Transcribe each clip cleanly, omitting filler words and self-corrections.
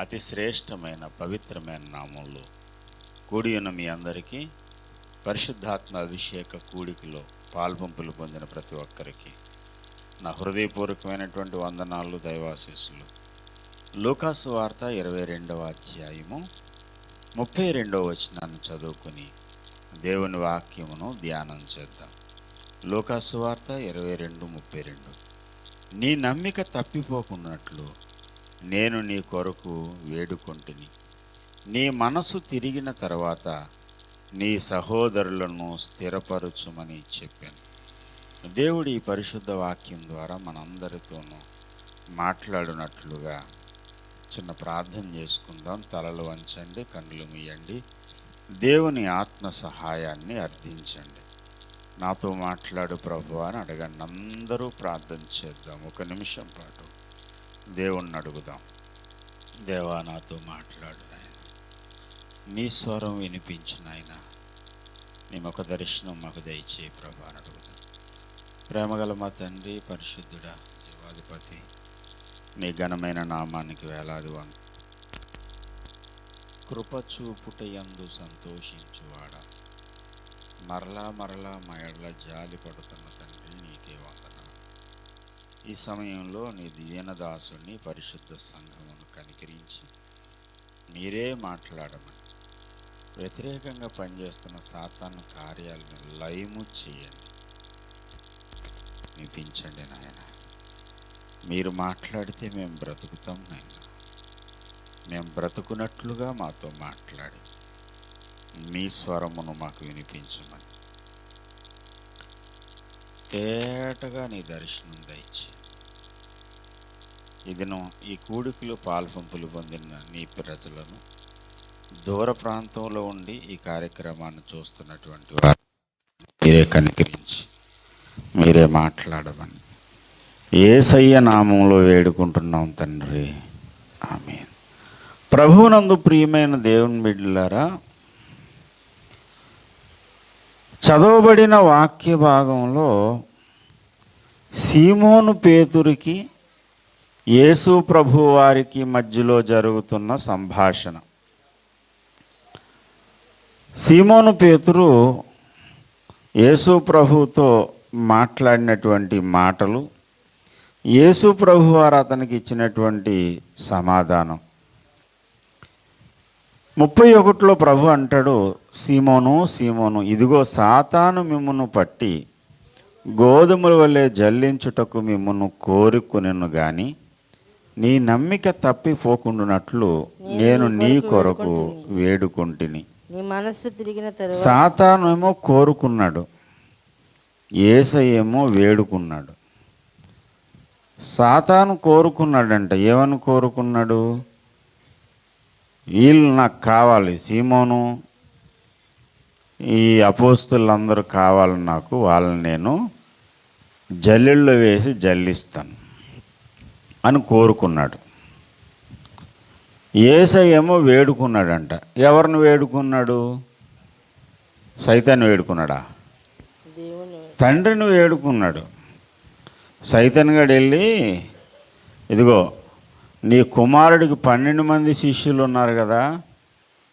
అతి శ్రేష్టమైన పవిత్రమైన నామంలో కూడి ఉన్న మీ అందరికీ పరిశుద్ధాత్మ అభిషేక కూడికలో పాల్పంపులు పొందిన ప్రతి ఒక్కరికి నా హృదయపూర్వకమైనటువంటి వందనాలు, దైవాశీస్సులు. లూకాసు వార్త 22వ అధ్యాయము 32వ వచనాన్ని చదువుకుని దేవుని వాక్యమును ధ్యానం చేద్దాం. లూకాసు వార్త 22:32. నీ నమ్మిక తప్పిపోకున్నట్లు నేను నీ కొరకు వేడుకొంటిని. నీ మనసు తిరిగిన తర్వాత నీ సహోదరులను స్థిరపరచుమని చెప్పాను. దేవుడి ఈ పరిశుద్ధ వాక్యం ద్వారా మనందరితోనూ మాట్లాడినట్లుగా చిన్న ప్రార్థన చేసుకుందాం. తలలు వంచండి, కన్నులు మూయండి, దేవుని ఆత్మ సహాయాన్ని అర్థించండి. నాతో మాట్లాడు ప్రభువా అని అడగండి. అందరూ ప్రార్థన చేద్దాం. ఒక నిమిషం పాటు దేవుణ్ణి అడుగుదాం. దేవా, నాతో మాట్లాడు నాయన, నీ స్వరం వినిపించు నాయన, నీ ముఖ దర్శనం మాకు దయచేయి ప్రభా అని అడుగుదాం. ప్రేమగల మా తండ్రి, పరిశుద్ధుడా, జీవాధిపతి, నీ ఘనమైన నామానికి వేలాది కృప చూపుటయందు సంతోషించువాడా, మరలా మా ఎడల జాలి పడుతున్న తండ్రి, నీకే వందనాలు. ఈ సమయంలో నీ దీనదాసుని పరిశుద్ధ సంఘమును కనికరించి మీరే మాట్లాడమని, వ్యతిరేకంగా పనిచేస్తున్న సాతాను కార్యాలను లయము చేయండి, వినిపించండి నాయన. మీరు మాట్లాడితే మేము బ్రతుకుతాం నాయన. మేము బ్రతుకున్నట్లుగా మాతో మాట్లాడి నీ స్వరమును మాకు వినిపించమని, తేటగా నీ దర్శనం దయచేయి. ఇదిను ఈ కూడికలు పాల్పంపులు పొందిన నీ ప్రజలను, దూర ప్రాంతంలో ఉండి ఈ కార్యక్రమాన్ని చూస్తున్నటువంటి వారు మీరే కనికరించి మీరే మాట్లాడమని యేసయ్య నామంలో వేడుకుంటున్నాం తండ్రి, ఆమేన్. ప్రభువునందు ప్రియమైన దేవుని బిడ్డలారా, చదవబడిన వాక్య భాగంలో సీమోను పేతురుకి యేసు ప్రభు వారికి మధ్యలో జరుగుతున్న సంభాషణ. సీమోను పేతురు యేసు ప్రభుతో మాట్లాడినటువంటి మాటలు, యేసు ప్రభు వారు అతనికి ఇచ్చినటువంటి సమాధానం. 31లో ప్రభు అంటాడు, సీమోను సీమోను, ఇదిగో సాతాను మిమ్మును పట్టి గోధుమల వలె జల్లించుటకు మిమ్మును కోరుకునేను గాని నీ నమ్మిక తప్పిపోకుండానట్లు నేను నీ కొరకు వేడుకొంటిని. సాతాను ఏమో కోరుకున్నాడు, యేసయ్యేమో వేడుకున్నాడు. సాతాను కోరుకున్నాడంట. ఏమని కోరుకున్నాడు? వీళ్ళు నాకు కావాలి, సీమోను ఈ అపోస్తులందరూ కావాలి నాకు, వాళ్ళని నేను జల్లెళ్ళు వేసి జల్లిస్తాను అని కోరుకున్నాడు. యేసయ్యేమో వేడుకున్నాడంట. ఎవరిని వేడుకున్నాడు? సైతాన్ని వేడుకున్నాడా? తండ్రిని వేడుకున్నాడు. సైతాన్ గడు వెళ్ళి, ఇదిగో నీ కుమారుడికి 12 మంది శిష్యులు ఉన్నారు కదా,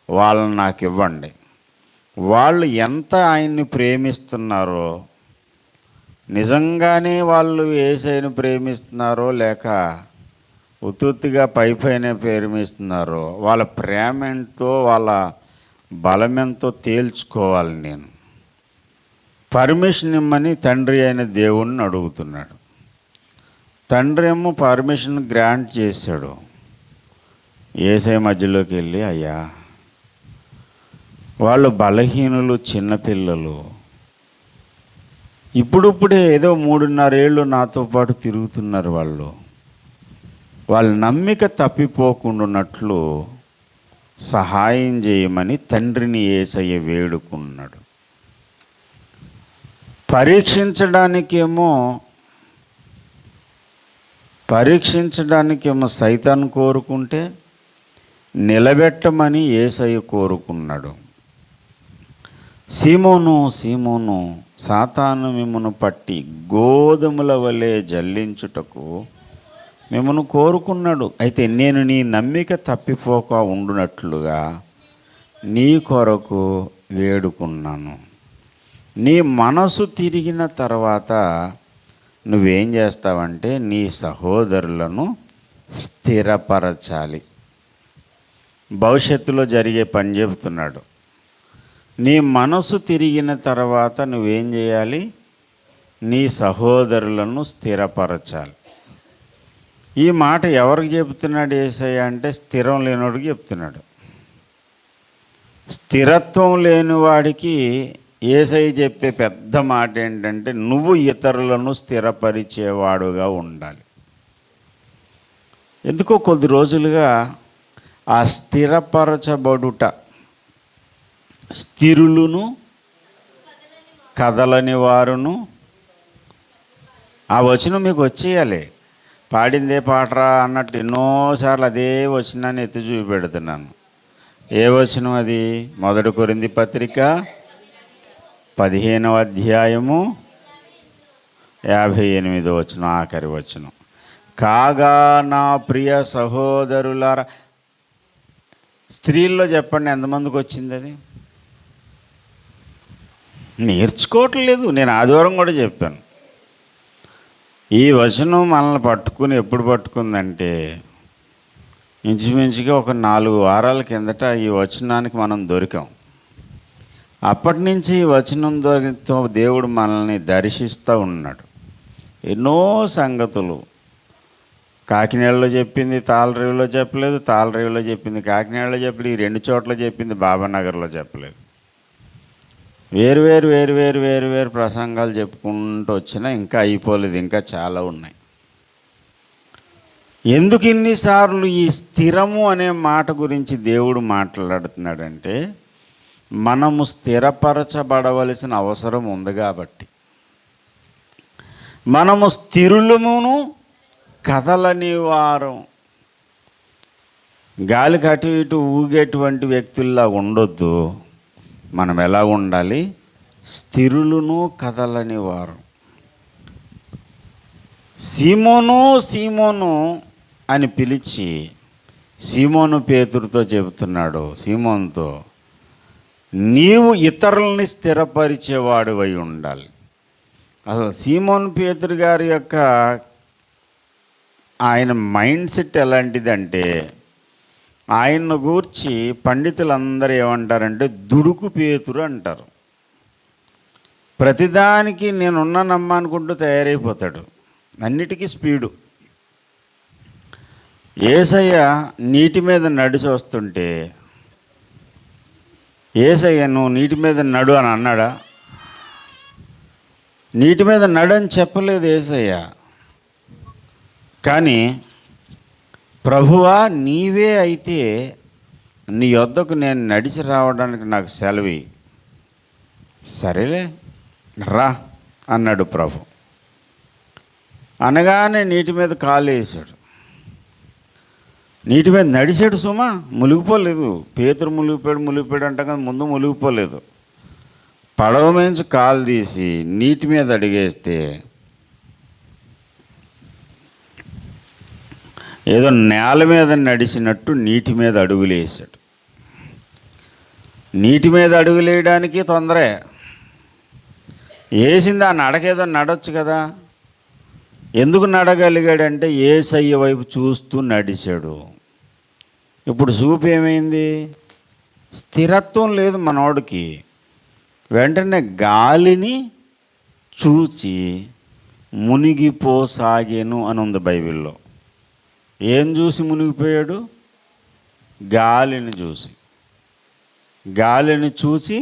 వాళ్ళని నాకు ఇవ్వండి. వాళ్ళు ఎంత ఆయన్ని ప్రేమిస్తున్నారో, నిజంగానే వాళ్ళు యేసయ్యను ప్రేమిస్తున్నారో లేక ఉత్తుత్తిగా పైన ప్రేమిస్తున్నారో, వాళ్ళ ప్రేమ ఎంతో వాళ్ళ బలమెంతో తేల్చుకోవాలి. నేను పర్మిషన్ ఇమ్మని తండ్రి అయిన దేవుణ్ణి అడుగుతున్నాడు. తండ్రి ఏమో పర్మిషన్ గ్రాంట్ చేశాడు. యేసయ్య మధ్యలోకి వెళ్ళి, అయ్యా వాళ్ళు బలహీనులు, చిన్నపిల్లలు, ఇప్పుడిప్పుడే ఏదో 3.5 ఏళ్ళు నాతో పాటు తిరుగుతున్నారు. వాళ్ళ నమ్మిక తప్పిపోకుండానట్లు సహాయం చేయమని తండ్రిని యేసయ్య వేడుకున్నాడు. పరీక్షించడానికేమో సైతాను కోరుకుంటే నిలబెట్టమని యేసయ్య కోరుకున్నాడు. సీమోను సీమోను, సాతాను మిమ్మును పట్టి గోధుమల వలె జల్లించుటకు మిమ్మల్ని కోరుకున్నాడు. అయితే నేను నీ నమ్మిక తప్పిపోక ఉండునట్లుగా నీ కొరకు వేడుకున్నాను. నీ మనసు తిరిగిన తర్వాత నువ్వేం చేస్తావంటే నీ సహోదరులను స్థిరపరచాలి. భవిష్యత్తులో జరిగే పని చెబుతున్నాడు. నీ మనసు తిరిగిన తర్వాత నువ్వేం చేయాలి? నీ సహోదరులను స్థిరపరచాలి. ఈ మాట ఎవరికి చెబుతున్నాడు యేసయ్య అంటే స్థిరం లేనివాడికి చెప్తున్నాడు. స్థిరత్వం లేనివాడికి యేసయ్య చెప్పే పెద్ద మాట ఏంటంటే నువ్వు ఇతరులను స్థిరపరిచేవాడుగా ఉండాలి. ఎందుకో కొద్ది రోజులుగా ఆ స్థిరపరచబడుట, స్థిరులను కదలని వారును, ఆ వచనం మీకు వచ్చేయాలి. పాడిందే పాటరా అన్నట్టు ఎన్నోసార్లు అదే వచనాన్ని ఎత్తి చూపెడుతున్నాను. ఏ వచనం అది? 1 కొరింథీ పత్రిక 15వ అధ్యాయము 58వ వచనం, ఆఖరి వచనం. కాగా నా ప్రియ సహోదరులారా. స్త్రీల్లో చెప్పండి ఎంతమందికి వచ్చింది అది? నేర్చుకోవట్లేదు. నేను ఆదివారం కూడా చెప్పాను. ఈ వచనం మనల్ని పట్టుకుని ఎప్పుడు పట్టుకుందంటే ఇంచుమించుగా ఒక 4 వారాల కిందట ఈ వచనానికి మనం దొరికాం. అప్పటి నుంచి ఈ వచనం దొరికితో దేవుడు మనల్ని దర్శిస్తూ ఉన్నాడు. ఎన్నో సంగతులు కాకినాడలో చెప్పింది, తాళరేవులో చెప్పలేదు, తాళరేవులో చెప్పింది కాకినాడలో చెప్పలేదు, ఈ 2 చోట్ల చెప్పింది బాబానగర్లో చెప్పలేదు. వేరు ప్రసంగాలు చెప్పుకుంటూ వచ్చినా ఇంకా అయిపోలేదు, ఇంకా చాలా ఉన్నాయి. ఎందుకు ఇన్నిసార్లు ఈ స్థిరము అనే మాట గురించి దేవుడు మాట్లాడుతున్నాడంటే మనము స్థిరపరచబడవలసిన అవసరం ఉంది కాబట్టి. మనము స్థిరులమును కదలని వారం, గాలికి అటు ఇటు ఊగేటువంటి వ్యక్తుల్లా ఉండొద్దు. మనం ఎలా ఉండాలి? స్థిరులను కదలని వారు. సీమోను సీమోను అని పిలిచి సీమోను పేతురుతో చెబుతున్నాడు, సీమోనుతో, నీవు ఇతరులని స్థిరపరిచేవాడు అయి ఉండాలి. అసలు సీమోను పేతురు గారి యొక్క ఆయన మైండ్ సెట్ ఎలాంటిదంటే ఆయన్ను గూర్చి పండితులందరూ ఏమంటారంటే దుడుకు పేతురు అంటారు. ప్రతిదానికి నేనున్నానమ్మా అనుకుంటూ తయారైపోతాడు, అన్నిటికీ స్పీడు. యేసయ్య నీటి మీద నడిచి వస్తుంటే యేసయ్య నువ్వు నీటి మీద నడు అని అన్నాడా? నీటి మీద నడు అని చెప్పలేదు యేసయ్య. కానీ ప్రభువా నీవే అయితే నీ యొద్దకు నేను నడిచి రావడానికి నాకు సెలవి. సరేలే రా అన్నాడు ప్రభు. అనగానే నీటి మీద కాలు వేసాడు, నీటి మీద నడిచాడు. సుమా మునిగిపోలేదు. పేతురు మునిగిపోయాడు అంట కానీ ముందు మునిగిపోలేదు. పడవ నుంచి కాలు తీసి నీటి మీద అడిగేస్తే ఏదో నేల మీద నడిచినట్టు నీటి మీద అడుగులు వేసాడు. నీటి మీద అడుగులు వేయడానికి తొందరే. వేసింది ఆ నడకేదో నడవచ్చు కదా. ఎందుకు నడగలిగాడంటే యేసయ్య వైపు చూస్తూ నడిచాడు. ఇప్పుడు చూపు ఏమైంది? స్థిరత్వం లేదు మనోడికి. వెంటనే గాలిని చూచి మునిగిపోసాగేను అని ఉంది బైబిల్లో. ఏం చూసి మునిగిపోయాడు? గాలిని చూసి. గాలిని చూసి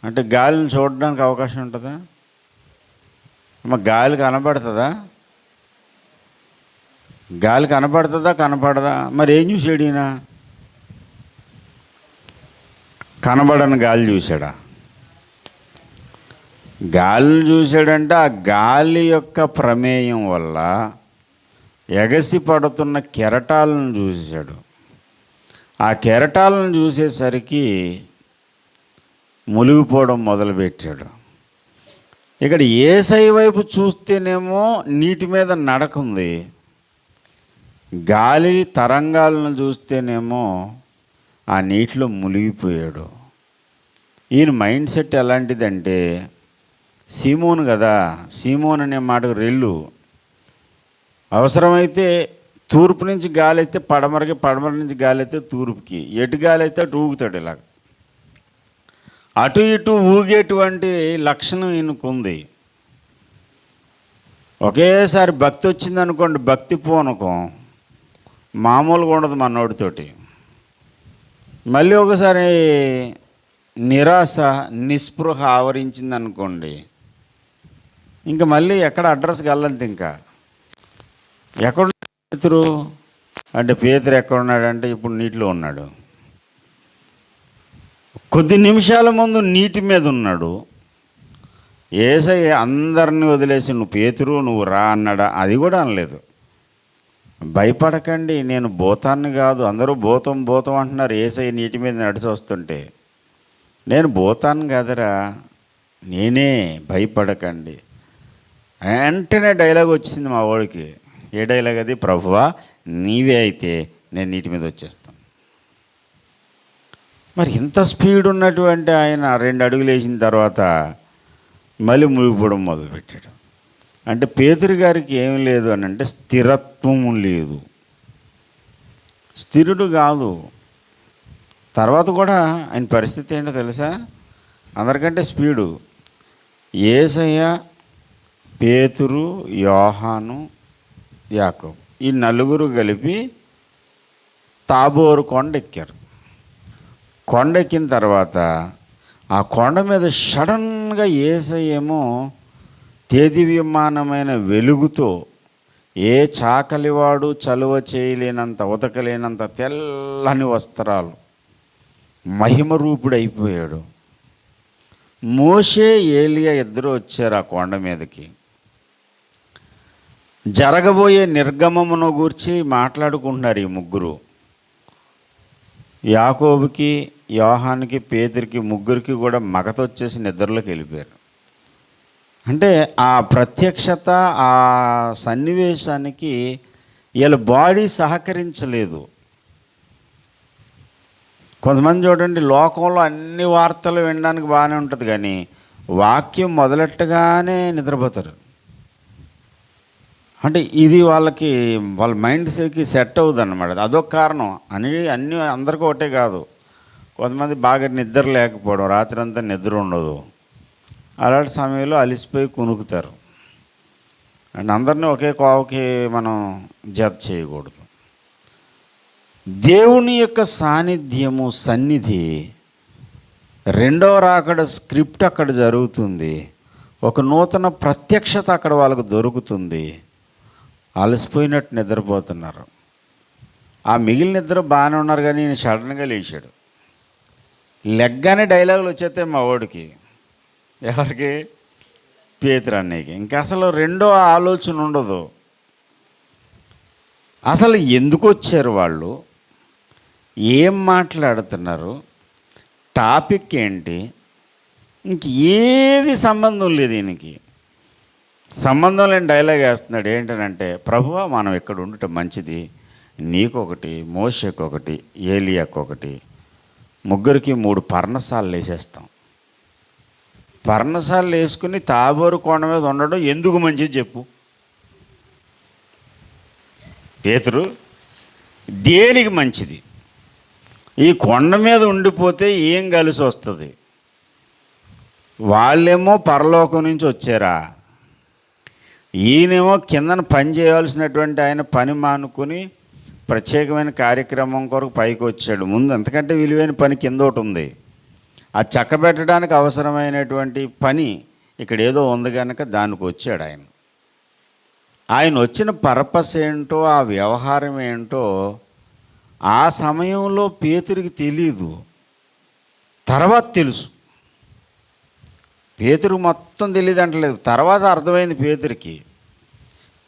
అంటే గాలిని చూడడానికి అవకాశం ఉంటుందా? గాలి కనపడుతుందా? గాలి కనపడుతుందా? కనపడదా? మరి ఏం చూసాడు ఈయన? కనబడని గాలి చూశాడా? గాలిని చూశాడంటే ఆ గాలి యొక్క ప్రమేయం వల్ల ఎగసి పడుతున్న కెరటాలను చూశాడు. ఆ కెరటాలను చూసేసరికి మునిగిపోవడం మొదలుపెట్టాడు. ఇక్కడ యేసయ్య వైపు చూస్తేనేమో నీటి మీద నడకుంది, గాలి తరంగాలను చూస్తేనేమో ఆ నీటిలో మునిగిపోయాడు. ఈయన మైండ్ సెట్ ఎలాంటిదంటే, సీమోను కదా, సీమోన్ అనే మాటకు రెల్లు. అవసరమైతే తూర్పు నుంచి గాలి అయితే పడమరకి, పడమర నుంచి గాలి అయితే తూర్పుకి, ఎటు గాలి అయితే అటు ఊగుతాడు. ఇలాగ అటు ఇటు ఊగేటువంటి లక్షణం ఈయనకుంది. ఒకేసారి భక్తి వచ్చిందనుకోండి, భక్తి పూనకం మామూలుగా ఉండదు మనోడితోటి. మళ్ళీ ఒకసారి నిరాశ, నిస్పృహ ఆవరించింది అనుకోండి, ఇంకా మళ్ళీ ఎక్కడ అడ్రస్ గల్లంత. ఇంకా ఎక్కడ పేతురు అంటే, పేతురు ఎక్కడున్నాడంటే ఇప్పుడు నీటిలో ఉన్నాడు. కొద్ది నిమిషాల ముందు నీటి మీద ఉన్నాడు. యేసయ్య అందరినీ వదిలేసి నువ్వు పేతురు నువ్వు రా అన్నాడా? అది కూడా అనలేదు. భయపడకండి, నేను భూతాన్ని కాదు. అందరూ భూతం భూతం అంటున్నారు యేసయ్య నీటి మీద నడిచి వస్తుంటే. నేను భూతాన్ని కాదురా, నేనే, భయపడకండి. వెంటనే డైలాగ్ వచ్చింది మా వాడికి. ఏ డైలాగ్ అది? ప్రభువా నీవే అయితే నేను నీటి మీద వచ్చేస్తాను. మరి ఇంత స్పీడ్ ఉన్నటువంటి ఆయన 2 అడుగులు వేసిన తర్వాత మళ్ళీ మునిగిపోవడం మొదలుపెట్టాడు. అంటే పేతురు గారికి ఏమి లేదు అని అంటే, స్థిరత్వం లేదు, స్థిరుడు కాదు. తర్వాత కూడా ఆయన పరిస్థితి ఏంటో తెలుసా? అందరికంటే స్పీడు. యేసయ్య, పేతురు, యోహాను, యాకోబు ఈ 4 కలిపి తాబోరు కొండ ఎక్కారు. కొండ ఎక్కిన తర్వాత ఆ కొండ మీద సడన్గా యేసయ్యేమో తేదివ్యమానమైన వెలుగుతో, ఏ చాకలివాడు చలువ చేయలేనంత, ఉతకలేనంత తెల్లని వస్త్రాలు, మహిమరూపుడైపోయాడు. మోషే, ఏలియా ఇద్దరు వచ్చారు ఆ కొండ మీదకి. జరగబోయే నిర్గమమును గూర్చి మాట్లాడుకుంటున్నారు ఈ 3. యాకోబుకి, యోహానికి, పేతురికి, 3 కూడా మగతొచ్చేసి నిద్రలోకి వెళ్ళిపోయారు. అంటే ఆ ప్రత్యక్షత, ఆ సన్నివేశానికి వీళ్ళ బాడీ సహకరించలేదు. కొంతమంది చూడండి, లోకంలో అన్ని వార్తలు వినడానికి బాగానే ఉంటుంది, కానీ వాక్యం మొదలెట్టగానే నిద్రపోతారు. అంటే ఇది వాళ్ళ మైండ్స్కి సెట్ అవుతుంది అన్నమాట. అదొక కారణం. అన్నీ అందరికీ ఒకటే కాదు. కొంతమంది బాగా నిద్ర లేకపోవడం, రాత్రి అంతా నిద్ర ఉండదు, అలాంటి సమయంలో అలిసిపోయి కునుకుతారు. అండ్ అందరినీ ఒకే కోవకి మనం జత చేయకూడదు. దేవుని యొక్క సాన్నిధ్యము, సన్నిధి, 2వ రాకడ స్క్రిప్ట్ అక్కడ జరుగుతుంది. ఒక నూతన ప్రత్యక్షత అక్కడ వాళ్ళకు దొరుకుతుంది. అలసిపోయినట్టు నిద్రపోతున్నారు. ఆ మిగిలిన నిద్ర బాగానే ఉన్నారు, కానీ నేను సడన్గా లేచాడు. లెగ్గానే డైలాగులు వచ్చేస్తే మా వాడికి. ఎవరికి? పేతురు అన్నయ్యకి. ఇంకా అసలు రెండో ఆలోచన ఉండదు. అసలు ఎందుకు వచ్చారు వాళ్ళు, ఏం మాట్లాడుతున్నారు, టాపిక్ ఏంటి, ఇంక ఏది సంబంధం లేదు. దీనికి సంబంధం లేని డైలాగ్ వేస్తున్నాడు. ఏంటనంటే, ప్రభువా మనం ఇక్కడ ఉండటం మంచిది, నీకొకటి, మోషేకొకటి, ఏలియాకొకటి, 3కి 3 పర్ణశాలలు వేసేస్తాం. పర్ణశాలలు వేసుకుని తాబోరు కొండ మీద ఉండడం ఎందుకు మంచిది చెప్పు పేతురు? దేనికి మంచిది? ఈ కొండ మీద ఉండిపోతే ఏం కలిసి వస్తుంది? వాళ్ళేమో పరలోకం నుంచి వచ్చారా, ఈయనేమో కిందన పని చేయవలసినటువంటి ఆయన పని మానుకొని ప్రత్యేకమైన కార్యక్రమం కొరకు పైకి వచ్చాడు. ముందు అంతకంటే విలువైన పని కింద ఒకటి ఉంది. అది చక్కబెట్టడానికి అవసరమైనటువంటి పని ఇక్కడ ఏదో ఉంది కనుక దానికి వచ్చాడు ఆయన. ఆయన వచ్చిన పర్పస్ ఏంటో, ఆ వ్యవహారం ఏంటో ఆ సమయంలో పేతురికి తెలీదు. తర్వాత తెలుసు. పేతురు మొత్తం తెలియదు అంటలేదు, తర్వాత అర్థమైంది పేతురికి.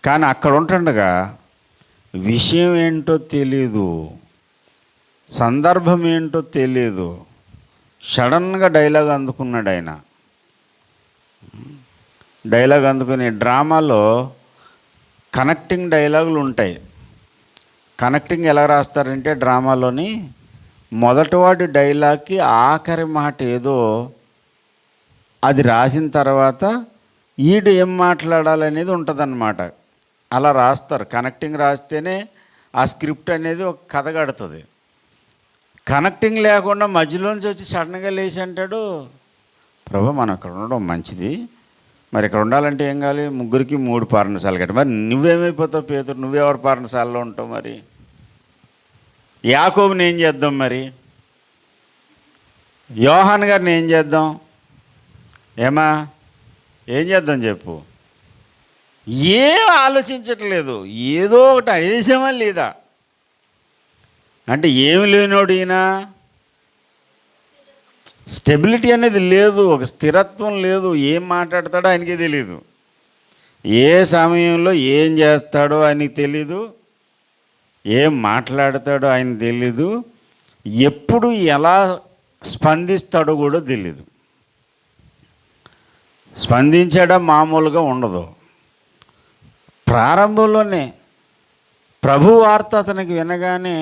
కానీ అక్కడ ఉంటుండగా విషయం ఏంటో తెలీదు, సందర్భం ఏంటో తెలీదు. సడన్గా డైలాగ్ అందుకున్నాడు ఆయన. డైలాగ్ అందుకుని డ్రామాలో కనెక్టింగ్ డైలాగులు ఉంటాయి. కనెక్టింగ్ ఎలా రాస్తారంటే డ్రామాలోని మొదటివాడి డైలాగ్కి ఆఖరి మాట ఏదో అది రాసిన తర్వాత ఈడు ఏం మాట్లాడాలనేది ఉంటుందన్నమాట. అలా రాస్తారు. కనెక్టింగ్ రాస్తేనే ఆ స్క్రిప్ట్ అనేది ఒక కథ కడుతుంది. కనెక్టింగ్ లేకుండా మధ్యలోంచి వచ్చి సడన్గా లేచి అంటాడు, ప్రభు మనం ఇక్కడ ఉండడం మంచిది, మరి ఇక్కడ ఉండాలంటే ఏం కావాలి, ముగ్గురికి 3 పర్ణశాలలు కట్టి. మరి నువ్వేమైపోతావు పేతురు, నువ్వెవరు పర్ణశాలలో ఉంటావు, మరి యాకోబుని ఏం చేద్దాం, మరి యోహాన్ గారిని ఏం చేద్దాం, ఏమా ఏం చేద్దాం చెప్పు. ఏం ఆలోచించట్లేదు, ఏదో ఒకటి అనేసామా లేదా అంటే ఏమి లేనోడు ఈయన. స్టెబిలిటీ అనేది లేదు, ఒక స్థిరత్వం లేదు. ఏం మాట్లాడతాడో ఆయనకే తెలీదు, ఏ సమయంలో ఏం చేస్తాడో ఆయనకి తెలీదు, ఏం మాట్లాడతాడో ఆయనకు తెలీదు, ఎప్పుడు ఎలా స్పందిస్తాడో కూడా తెలీదు. స్పందించడం మామూలుగా ఉండదు. ప్రారంభంలోనే ప్రభు వార్త అతనికి వినగానే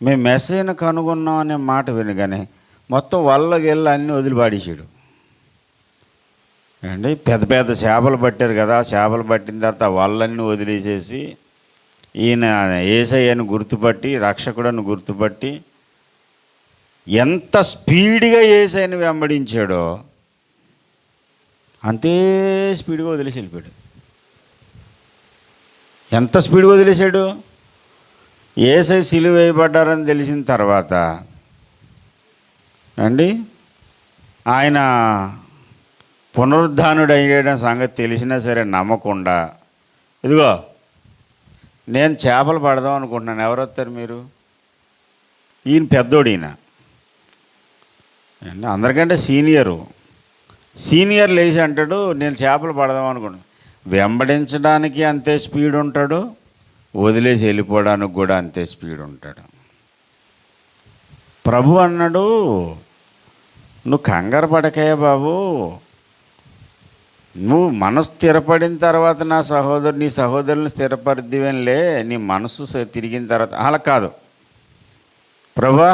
మేము మెస్సీని కనుగొన్నాం అనే మాట వినగానే మొత్తం వల్లగెళ్ళి అన్నీ వదిలిపాడేసాడు అండి. పెద్ద పెద్ద చేపలు పట్టారు కదా, చేపలు పట్టిన తర్వాత వల్లన్నీ వదిలేసేసి ఈయన యేసయ్యను గుర్తుపట్టి, రక్షకుడని గుర్తుపట్టి ఎంత స్పీడ్గా యేసయ్యను వెంబడించాడో అంతే స్పీడ్గా వదిలేసి వెళ్ళిపోయాడు. ఎంత స్పీడ్గా వదిలేశాడు. యేసయ్య సిలువ వేయబడ్డారని తెలిసిన తర్వాత అండి ఆయన పునరుద్ధానుడు అయ్యడం సంగతి తెలిసినా సరే నమ్మకుండా, ఇదిగో నేను చేపలు పడదాం అనుకుంటున్నాను, ఎవరు వస్తారు మీరు, ఈయన పెద్దోడు, ఈయన అండి అందరికంటే సీనియర్ లేచి అంటాడు నేను చేపలు పడదాం అనుకుంటున్నాను. వెంబడించడానికి అంతే స్పీడ్ ఉంటాడు, వదిలేసి వెళ్ళిపోవడానికి కూడా అంతే స్పీడ్ ఉంటాడు. ప్రభు అన్నాడు, నువ్వు కంగారు పడకయ్య బాబు, నువ్వు మనసు స్థిరపడిన తర్వాత నీ సహోదరుని స్థిరపరిద్దివేనులే, నీ మనసు తిరిగిన తర్వాత. అలా కాదు ప్రభా,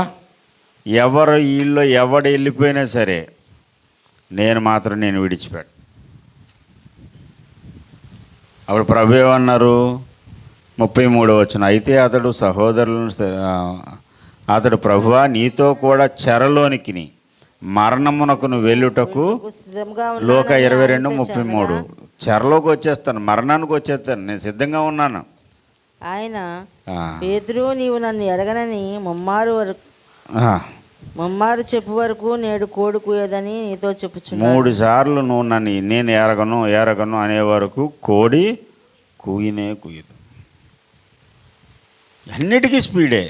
ఎవరు వీళ్ళు ఎవడు వెళ్ళిపోయినా సరే నేను విడిచిపెట్టు. అప్పుడు ప్రభు ఏమన్నారు, 33వ వచనం, అయితే అతడు ప్రభువా నీతో కూడా చెరలోనికి మరణమునకు వెళ్ళుటకు లోక 22:33 చెరలోకి వచ్చేస్తాను, మరణానికి వచ్చేస్తాను, నేను సిద్ధంగా ఉన్నాను. ఆయన పేతురు నీవు నన్ను ఎరగనని ముమ్మారు చెప్పు వరకు నేడు కోడి కూయదని నీతో చెప్పుచున్నాను. 3 సార్లు నువ్వు నన్ను నేను ఎరగను అనే వరకు కోడి కూయదు. అన్నిటికీ స్పీడే,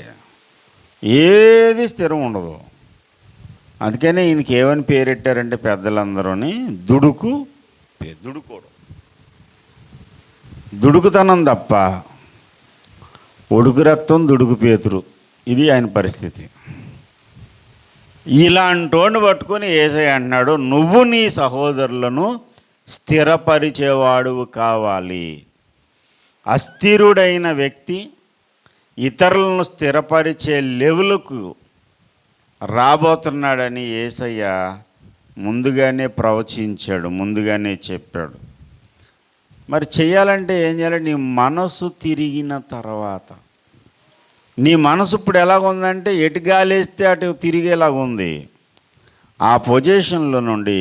ఏది స్థిరం ఉండదు. అందుకనే ఈయనకి ఏమని పేరెట్టారంటే పెద్దలందరూని దుడుకుతనం తప్ప ఉడుకు రక్తం దుడుకు పేతురు, ఇది ఆయన పరిస్థితి. ఇలాంటోని పట్టుకొని యేసయ్య అంటున్నాడు, నువ్వు నీ సహోదరులను స్థిరపరిచేవాడు కావాలి. అస్థిరుడైన వ్యక్తి ఇతరులను స్థిరపరిచే లెవెల్కు రాబోతున్నాడని యేసయ్య ముందుగానే ప్రవచించాడు, ముందుగానే చెప్పాడు. మరి చేయాలంటే ఏం చేయాలి, నీ మనసు తిరిగిన తర్వాత. నీ మనసు ఇప్పుడు ఎలాగుందంటే ఎటు గాలేస్తే అటు తిరిగేలాగా ఉంది. ఆ పొజిషన్లో నుండి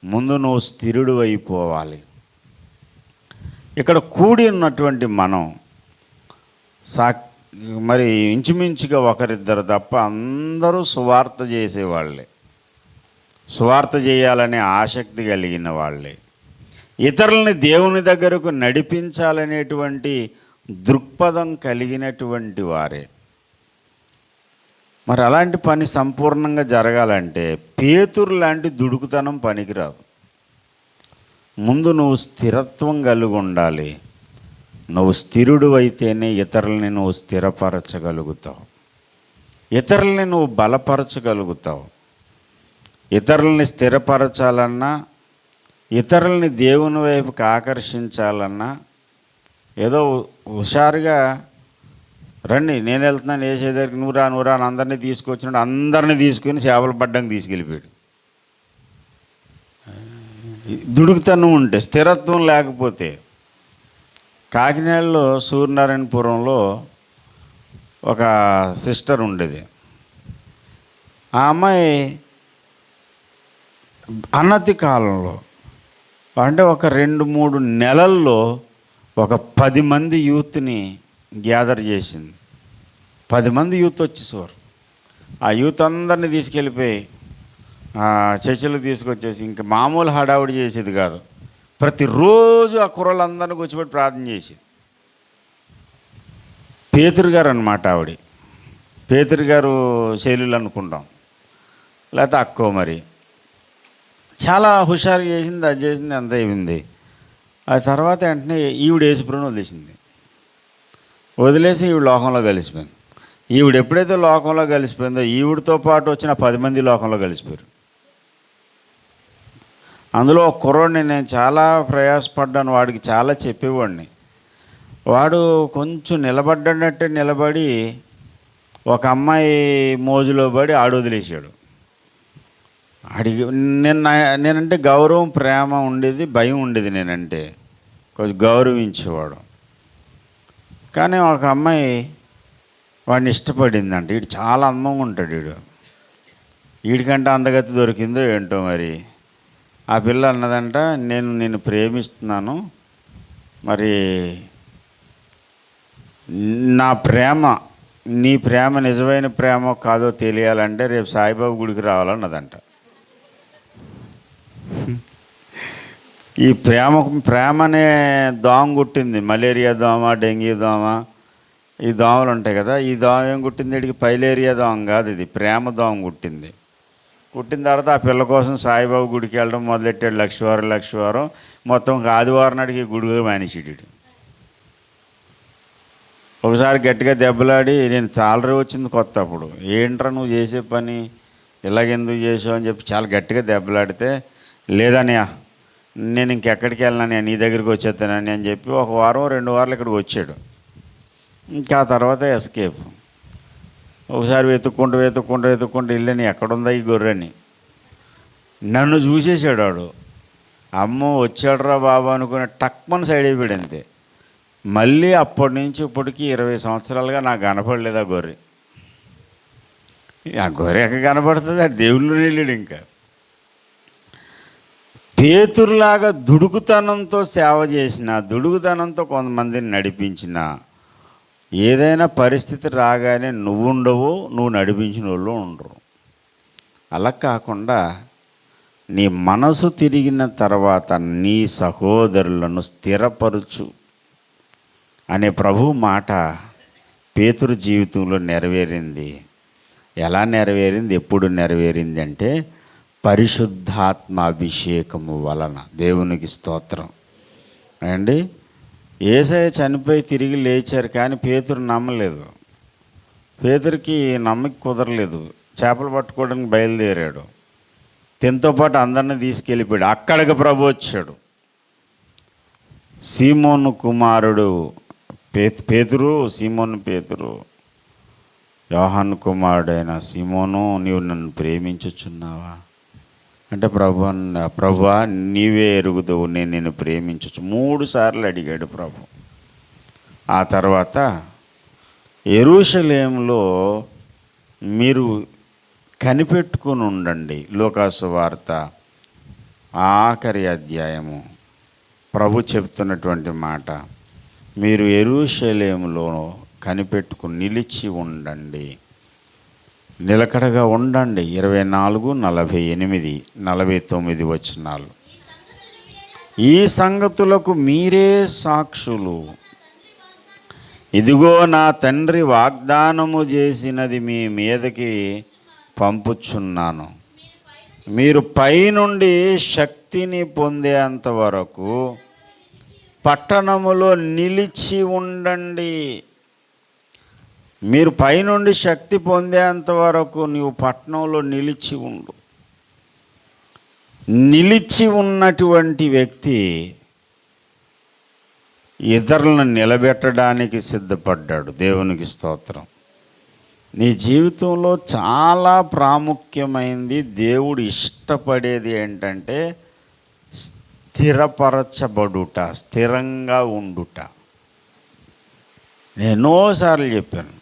ముందు నువ్వు స్థిరుడు అయిపోవాలి. ఇక్కడ కూడి ఉన్నటువంటి మనం మరి ఇంచుమించుగా ఒకరిద్దరు తప్ప అందరూ సువార్త చేసేవాళ్ళే, సువార్త చేయాలనే ఆసక్తి కలిగిన వాళ్ళే, ఇతరులని దేవుని దగ్గరకు నడిపించాలనేటువంటి దృక్పథం కలిగినటువంటి వారే. మరి అలాంటి పని సంపూర్ణంగా జరగాలంటే పేతురు లాంటి దుడుకుతనం పనికిరాదు. ముందు నువ్వు స్థిరత్వం కలిగి ఉండాలి. నువ్వు స్థిరుడు అయితేనే ఇతరులని నువ్వు స్థిరపరచగలుగుతావు, ఇతరులని నువ్వు బలపరచగలుగుతావు. ఇతరులని స్థిరపరచాలన్నా, ఇతరులని దేవుని వైపుకి ఆకర్షించాలన్నా ఏదో హుషారుగా రండి నేను వెళ్తున్నాను ఏసే దగ్గరికి, నువ్వు రా అని అందరినీ తీసుకొచ్చినాడు. అందరినీ తీసుకుని చేపలు పడ్డానికి తీసుకెళ్ళిపోయాడు. దుడుకుతనం ఉంటే, స్థిరత్వం లేకపోతే. కాకినాడలో సూర్యనారాయణపురంలో ఒక సిస్టర్ ఉండేది. ఆ అమ్మాయి అనతి కాలంలో అంటే ఒక 2-3 నెలల్లో ఒక 10 మంది యూత్ని గ్యాదర్ చేసింది. 10 మంది యూత్ వచ్చేసేవారు. ఆ యూత్ అందరినీ తీసుకెళ్ళిపోయి చర్చిలకు తీసుకొచ్చేసి ఇంకా మామూలు హడావుడి చేసేది కాదు. ప్రతిరోజు ఆ కుర్రలందరినీ కూర్చోబెట్టి ప్రార్థన చేసి, పేతురు గారు అన్నమాట ఆవిడ. పేతురు గారు శైలులు అనుకుంటాం, లేకపోతే అక్కో మరి. చాలా హుషారుగా చేసింది, అది చేసింది, అంత అయింది. ఆ తర్వాత వెంటనే ఈవిడ యేసుప్రభువుని వదిలేసింది. వదిలేసి ఈవిడ లోకంలో కలిసిపోయింది. ఈవిడ ఎప్పుడైతే లోకంలో కలిసిపోయిందో ఈవిడతో పాటు వచ్చిన 10 మంది లోకంలో కలిసిపోయారు. అందులో ఒక కుర్రోడిని నేను చాలా ప్రయాసపడ్డాను, వాడికి చాలా చెప్పేవాడిని. వాడు కొంచెం నిలబడ్డట్టే నిలబడి ఒక అమ్మాయి మోజులో పడి ఆడు వదిలేసాడు. నేనంటే గౌరవం, ప్రేమ ఉండేది, భయం ఉండేది. నేనంటే కొంచెం గౌరవించేవాడు. కానీ ఒక అమ్మాయి వాడిని ఇష్టపడిందంట. వీడు చాలా అందంగా ఉంటాడు, వీడికంటే అందగతి దొరికిందో ఏంటో మరి. ఆ పిల్ల అన్నదంట, నేను నిన్ను ప్రేమిస్తున్నాను, మరి నా ప్రేమ, నీ ప్రేమ నిజమైన ప్రేమ కాదో తెలియాలంటే రేపు సాయిబాబు గుడికి రావాలన్నదంట. ఈ ప్రేమనే దోమ కుట్టింది. మలేరియా దోమ, డెంగీ దోమ, ఈ దోమలు ఉంటాయి కదా. ఈ దోమ ఏం కుట్టింది? వీడికి పైలేరియా దోమ కాదు, ఇది ప్రేమ దోమ కుట్టింది. కుట్టిన తర్వాత ఆ పిల్ల కోసం సాయిబాబు గుడికి వెళ్ళడం మొదలెట్టాడు. లక్షవారం మొత్తం ఆదివారం నాటికి గుడిగా మానేసాడు. ఒకసారి గట్టిగా దెబ్బలాడి, నేను సాలరీ వచ్చింది కొత్త, అప్పుడు ఏంట్రా నువ్వు చేసే పని, ఇలాగెందుకు చేసావు అని చెప్పి చాలా గట్టిగా దెబ్బలాడితే, లేదన్నయ్య నేను ఇంకెక్కడికి వెళ్ళినా నీ దగ్గరికి వచ్చేస్తానని అని చెప్పి 1 వారం 2 వారాలు ఇక్కడికి వచ్చాడు. ఇంకా ఆ తర్వాత ఎస్కేప్. ఒకసారి వెతుక్కుంటూ ఇల్లని ఎక్కడుందా ఈ గొర్రెని, నన్ను చూసేసాడు వాడు. అమ్మో వచ్చాడురా బాబు అనుకుని టక్మని సైడ్ అయిపోయాడు అంతే. మళ్ళీ అప్పటి నుంచి ఇప్పటికి 20 సంవత్సరాలుగా నాకు కనపడలేదు ఆ గొర్రె. ఆ గొర్రె ఎక్కడ కనపడుతుంది? ఆ దేవుళ్ళు వెళ్ళాడు. ఇంకా పేతురులాగా దుడుకుతనంతో సేవ చేసిన, దుడుకుతనంతో కొంతమందిని నడిపించిన, ఏదైనా పరిస్థితి రాగానే నువ్వు ఉండవు, నువ్వు నడిపించిన వాళ్ళు ఉండరు. అలా కాకుండా నీ మనసు తిరిగిన తర్వాత నీ సహోదరులను స్థిరపరచు అనే ప్రభు మాట పేతురు జీవితంలో నెరవేరింది. ఎలా నెరవేరింది, ఎప్పుడు నెరవేరింది అంటే పరిశుద్ధాత్మ అభిషేకము వలన. దేవునికి స్తోత్రం అండి. యేసయ్య చనిపోయి తిరిగి లేచారు, కానీ పేతురు నమ్మలేదు. పేతురికి నమ్మకి కుదరలేదు. చేపలు పట్టుకోవడానికి బయలుదేరాడు. తినతో పాటు అందరిని తీసుకెళ్ళిపోయాడు. అక్కడికి ప్రభు వచ్చాడు. సీమోను కుమారుడు పేతురు, సీమోను పేతురు, యోహాను కుమారుడైన సీమోను, నీవు నన్ను ప్రేమించుచున్నావా అంటే, ప్రభువా నీవే ఎరుగుతావు, నేను నిన్ను ప్రేమించచ్చు 3 సార్లు అడిగాడు ప్రభు. ఆ తర్వాత యెరూషలేములో మీరు కనిపెట్టుకుని ఉండండి. లూకాసు వార్త ఆఖరి అధ్యాయము ప్రభు చెప్తున్నటువంటి మాట, మీరు యెరూషలేములో కనిపెట్టుకుని నిలిచి ఉండండి, నిలకడగా ఉండండి. 24, 48, 49 వచనాలు. ఈ సంగతులకు మీరే సాక్షులు. ఇదిగో నా తండ్రి వాగ్దానము చేసినది మీ మీదకి పంపుచున్నాను. మీరు పైనుండి శక్తిని పొందేంత వరకు పట్టణములో నిలిచి ఉండండి. మీరు పైనుండి శక్తి పొందేంత వరకు నీవు పట్టణంలో నిలిచి ఉండు. నిలిచి ఉన్నటువంటి వ్యక్తి ఇతరులను నిలబెట్టడానికి సిద్ధపడ్డాడు. దేవునికి స్తోత్రం. నీ జీవితంలో చాలా ప్రాముఖ్యమైనది, దేవుడు ఇష్టపడేది ఏంటంటే స్థిరపరచబడుట, స్థిరంగా ఉండుట. నేను ఎన్నోసార్లు చెప్పాను,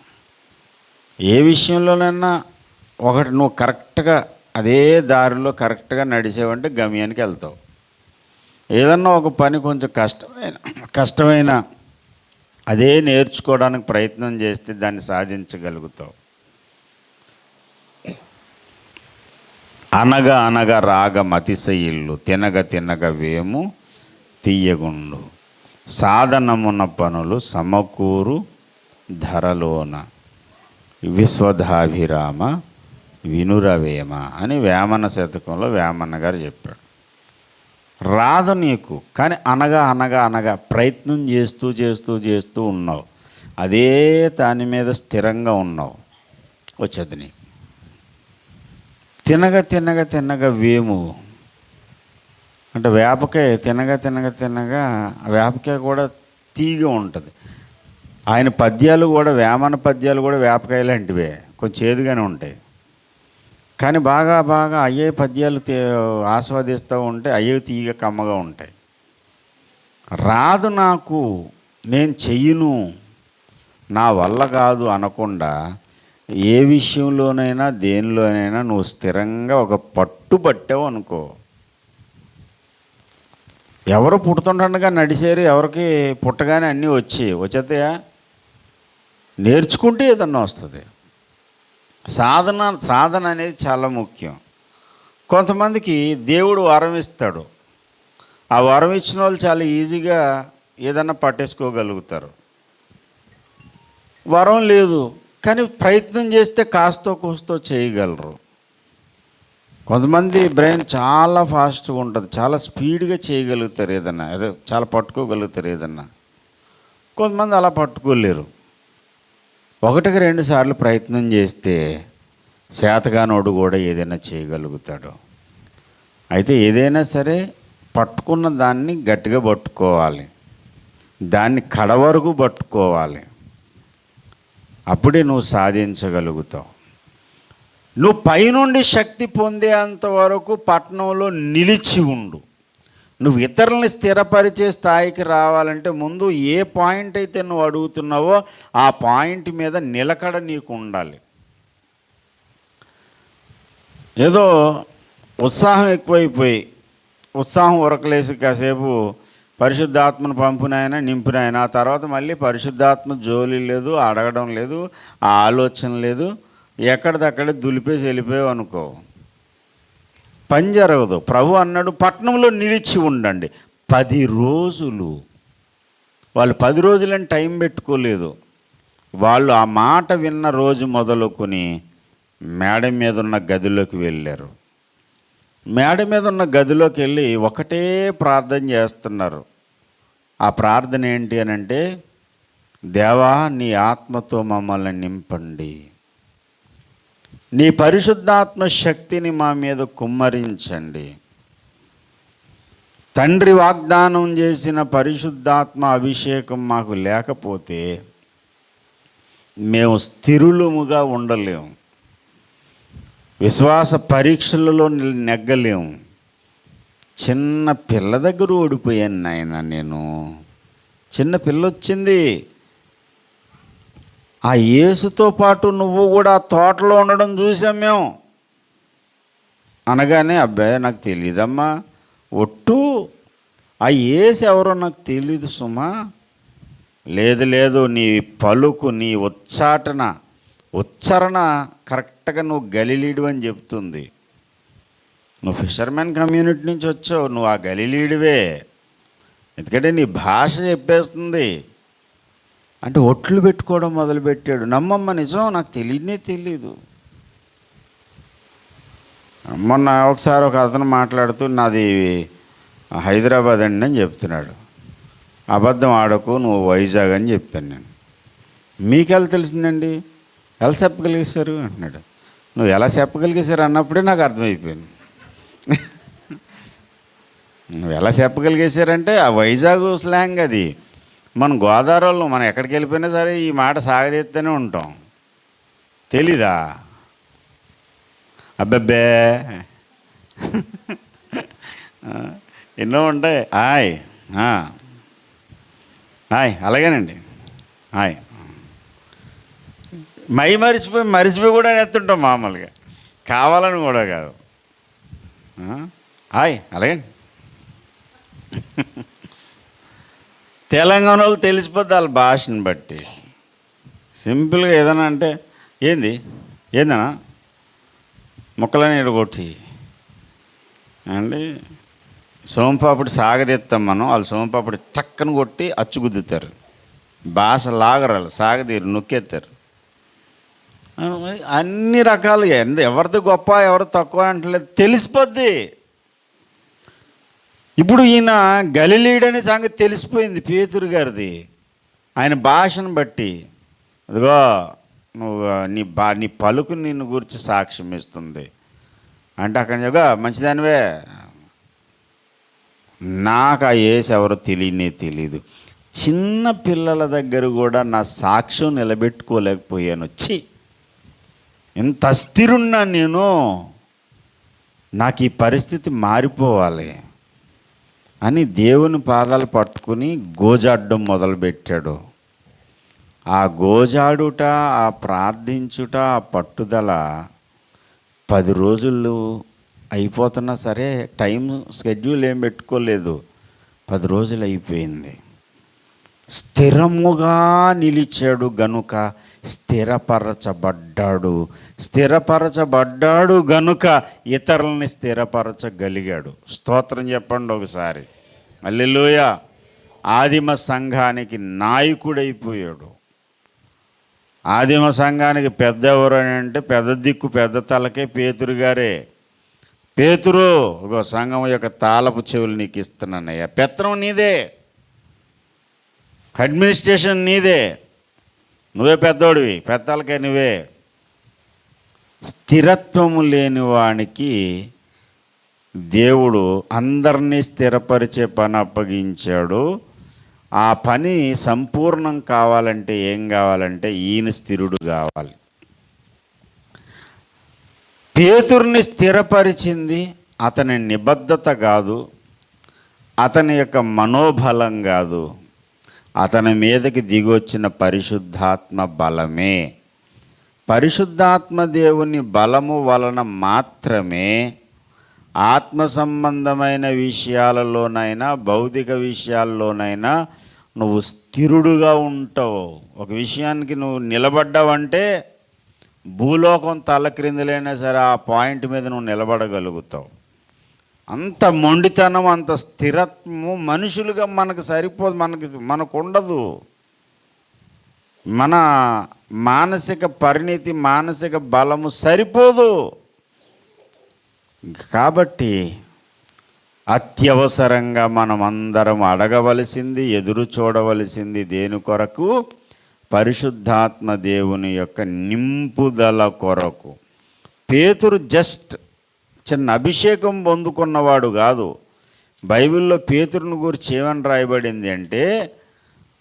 ఏ విషయంలోనైనా ఒకటి నువ్వు కరెక్ట్గా అదే దారిలో కరెక్ట్గా నడిచేవంటే గమ్యానికి వెళ్తావు. ఏదన్నా ఒక పని కొంచెం కష్టమైన అదే నేర్చుకోవడానికి ప్రయత్నం చేస్తే దాన్ని సాధించగలుగుతావు. అనగా అనగా రాగమతిశయిల్లు, తినగ తినగ వేము తీయగుండు, సాధనమున్న పనులు సమకూరు ధరలోన, విశ్వధాభిరామ వినురవేమ అని వేమన శతకంలో వేమన్న గారు చెప్పాడు. రాదు నీకు, కానీ అనగా అనగా అనగా ప్రయత్నం చేస్తూ చేస్తూ చేస్తూ ఉన్నావు, అదే దాని మీద స్థిరంగా ఉన్నావు, వచ్చేది నీకు. తినగ తినగ తినగ వేము అంటే వేపకాయ, తినగ తినగ తినగా వేపకాయ కూడా తీగ ఉంటుంది. ఆయన పద్యాలు కూడా, వేమన పద్యాలు కూడా వేపకాయ లాంటివే, కొంచెం చేదుగానే ఉంటాయి. కానీ బాగా బాగా అయ్యే పద్యాలు ఆస్వాదిస్తూ ఉంటే అయ్యే తీగ కమ్మగా ఉంటాయి. రాదు నాకు, నేను చెయ్యను, నా వల్ల కాదు అనకుండా ఏ విషయంలోనైనా దేనిలోనైనా నువ్వు స్థిరంగా ఒక పట్టుబట్టావు అనుకో. ఎవరు పుడుతుండగా నడిచేరు, ఎవరికి పుట్టగానే అన్నీ వచ్చేతాయా? నేర్చుకుంటే ఏదన్నా వస్తుంది. సాధన అనేది చాలా ముఖ్యం. కొంతమందికి దేవుడు వరం ఇస్తాడు, ఆ వరం ఇచ్చిన వాళ్ళు చాలా ఈజీగా ఏదన్నా పట్టేసుకోగలుగుతారు. వరం లేదు కానీ ప్రయత్నం చేస్తే కాస్తో కోస్తో చేయగలరు. కొంతమంది బ్రెయిన్ చాలా ఫాస్ట్గా ఉంటుంది, చాలా స్పీడ్గా చేయగలుగుతారు ఏదన్నా, ఏదో చాలా పట్టుకోగలుగుతారు ఏదన్నా. కొంతమంది అలా పట్టుకోలేరు. ఒకటికి 2 సార్లు ప్రయత్నం చేస్తే శాతగానోడు కూడా ఏదైనా చేయగలుగుతాడు. అయితే ఏదైనా సరే పట్టుకున్న దాన్ని గట్టిగా పట్టుకోవాలి, దాన్ని కడవరకు పట్టుకోవాలి, అప్పుడే నువ్వు సాధించగలుగుతావు. నువ్వు పైనుండి శక్తి పొందేంత వరకు పట్టణంలో నిలిచి ఉండు. నువ్వు ఇతరులని స్థిరపరిచే స్థాయికి రావాలంటే ముందు ఏ పాయింట్ అయితే నువ్వు అడుగుతున్నావో ఆ పాయింట్ మీద నిలకడ నీకు ఉండాలి. ఏదో ఉత్సాహం ఎక్కువైపోయి, ఉత్సాహం ఉరకలేసి కాసేపు పరిశుద్ధాత్మను పంపినాయన నింపినాయన, ఆ తర్వాత మళ్ళీ పరిశుద్ధాత్మ జోలి లేదు, అడగడం లేదు, ఆ ఆలోచన లేదు, ఎక్కడిదక్కడే దులిపేసి వెళ్ళిపోయావు అనుకో, పని జరగదు. ప్రభు అన్నాడు పట్టణంలో నిలిచి ఉండండి 10 రోజులు. వాళ్ళు 10 రోజులని టైం పెట్టుకోలేదు. వాళ్ళు ఆ మాట విన్న రోజు మొదలుకొని మేడ మీద ఉన్న గదిలోకి వెళ్ళారు. మేడ మీద ఉన్న గదిలోకి వెళ్ళి ఒకటే ప్రార్థన చేస్తున్నారు. ఆ ప్రార్థన ఏంటి అని అంటే, దేవా నీ ఆత్మతో మమ్మల్ని నింపండి, నీ పరిశుద్ధాత్మ శక్తిని మా మీద కుమ్మరించండి. తండ్రి వాగ్దానం చేసిన పరిశుద్ధాత్మ అభిషేకం మాకు లేకపోతే మేము స్థిరులముగా ఉండలేము, విశ్వాస పరీక్షలలో నెగ్గలేము. చిన్న పిల్ల దగ్గర ఓడిపోయాను నాయన నేను. చిన్న పిల్ల వచ్చింది, ఆ యేసుతో పాటు నువ్వు కూడా తోటలో ఉండడం చూసాం మేము అనగానే, అబ్బాయి నాకు తెలియదమ్మా, ఒట్టు ఆ యేసు ఎవరో నాకు తెలీదు సుమా. లేదు లేదు, నీ పలుకు, నీ ఉచ్చారణ కరెక్ట్గా నువ్వు గలిలీడు అని చెప్తుంది. నువ్వు ఫిషర్మెన్ కమ్యూనిటీ నుంచి వచ్చావు, నువ్వు ఆ గలిలీడివే, ఎందుకంటే నీ భాష చెప్పేస్తుంది అంటే. ఒట్లు పెట్టుకోవడం మొదలుపెట్టాడు. నమ్మమ్మ నిజం, నాకు తెలీదు. మొన్న ఒకసారి ఒక అతను మాట్లాడుతూ నాది హైదరాబాద్ అండి అని చెప్తున్నాడు. అబద్ధం ఆడకు, నువ్వు వైజాగ్ అని చెప్పాను నేను. మీకెలా తెలిసిందండి, ఎలా చెప్పగలిగేశారు అంటున్నాడు. నువ్వు ఎలా చెప్పగలిగేశారు అన్నప్పుడే నాకు అర్థమైపోయింది. నువ్వు ఎలా చెప్పగలిగేశారంటే ఆ వైజాగ్ స్లాంగ్ అది. మన గోదావరిలో మనం ఎక్కడికి వెళ్ళిపోయినా సరే ఈ మాట సాగదీస్తూనే ఉంటాం. తెలీదా? అబ్బబ్బే ఎన్నో ఉంటాయి. ఆయ్ ఆయ్ అలాగేనండి. ఆయ్ మరిచిపోయి కూడా ఎత్తుంటాం మామూలుగా, కావాలని కూడా కాదు. ఆయ్ అలాగండి. తెలంగాణ వాళ్ళు తెలిసిపోద్ది వాళ్ళ భాషను బట్టి. సింపుల్గా ఏదైనా అంటే ఏందన్నా ముక్కలని ఎడగొట్టి అండి. సోంపాపిడి సాగదీస్తాం మనం, వాళ్ళు సోంపాపిడి చక్కని కొట్టి అచ్చుగుద్దుతారు. భాష లాగరాలు, సాగదీరు, నొక్కేస్తారు. అన్ని రకాలు ఎవరిది గొప్ప ఎవరు తక్కువ అంటలేదు, తెలిసిపోద్ది. ఇప్పుడు ఈయన గలిలీయుడనే సంగతి తెలిసిపోయింది పేతురు గారిది, ఆయన భాషను బట్టి. అదిగో నువ్వు నీ పలుకు నిన్ను గురించి సాక్ష్యం ఇస్తుంది అంటే అక్కడ చెప్పగా మంచిదానివే, నాకు ఆ యేసు ఎవరో తెలీదు. చిన్న పిల్లల దగ్గర కూడా నా సాక్ష్యం నిలబెట్టుకోలేకపోయాను. ఇంత అస్థిరున్నా నేను, నాకు ఈ పరిస్థితి మారిపోవాలి అని దేవుని పాదాలు పట్టుకుని గోజాడడం మొదలుపెట్టాడు. ఆ గోజాడుట, ఆ ప్రార్థించుట, ఆ పట్టుదల 10 రోజులు అయిపోతున్నా సరే టైం షెడ్యూల్ ఏం పెట్టుకోలేదు. 10 రోజులు అయిపోయింది. స్థిరముగా నిలిచాడు గనుక స్థిరపరచబడ్డాడు గనుక ఇతరులని స్థిరపరచగలిగాడు. స్తోత్రం చెప్పండి ఒకసారి. హల్లెలూయా. ఆదిమ సంఘానికి నాయకుడైపోయాడు. ఆదిమ సంఘానికి పెద్ద ఎవరు అని అంటే పెద్ద దిక్కు, పెద్ద తలకే పేతురు గారే. పేతురు, ఒక సంఘం యొక్క తాళపు చెవులు నీకు ఇస్తున్నానయ్యా, పెత్తనం నీదే, అడ్మినిస్ట్రేషన్ నీదే, నువ్వే పెద్దోడివి, పెద్దలకే నువ్వే. స్థిరత్వము లేని వానికి దేవుడు అందరినీ స్థిరపరిచే పని అప్పగించాడు. ఆ పని సంపూర్ణం కావాలంటే ఏం కావాలంటే ఈయన స్థిరుడు కావాలి. పేతురుని స్థిరపరిచింది అతని నిబద్ధత కాదు, అతని యొక్క మనోబలం కాదు, అతని మీదకి దిగొచ్చిన పరిశుద్ధాత్మ బలమే. పరిశుద్ధాత్మ దేవుని బలము వలన మాత్రమే ఆత్మ సంబంధమైన విషయాలలోనైనా భౌతిక విషయాల్లోనైనా నువ్వు స్థిరుడుగా ఉంటావు. ఒక విషయానికి నువ్వు నిలబడ్డావంటే భూలోకం తలక్రిందులైనా సరే ఆ పాయింట్ మీద నువ్వు నిలబడగలుగుతావు. అంత మొండితనం, అంత స్థిరత్వము మనుషులుగా మనకు సరిపోదు, మనకు ఉండదు. మన మానసిక పరిణితి, మానసిక బలము సరిపోదు. కాబట్టి అత్యవసరంగా మనం అందరం అడగవలసింది, ఎదురు చూడవలసింది దేని కొరకు? పరిశుద్ధాత్మ దేవుని యొక్క నింపుదల కొరకు. పేతురు జస్ట్ చిన్న అభిషేకం పొందుకున్నవాడు కాదు. బైబిల్లో పేతురుని గురించి ఏమని రాయబడింది అంటే,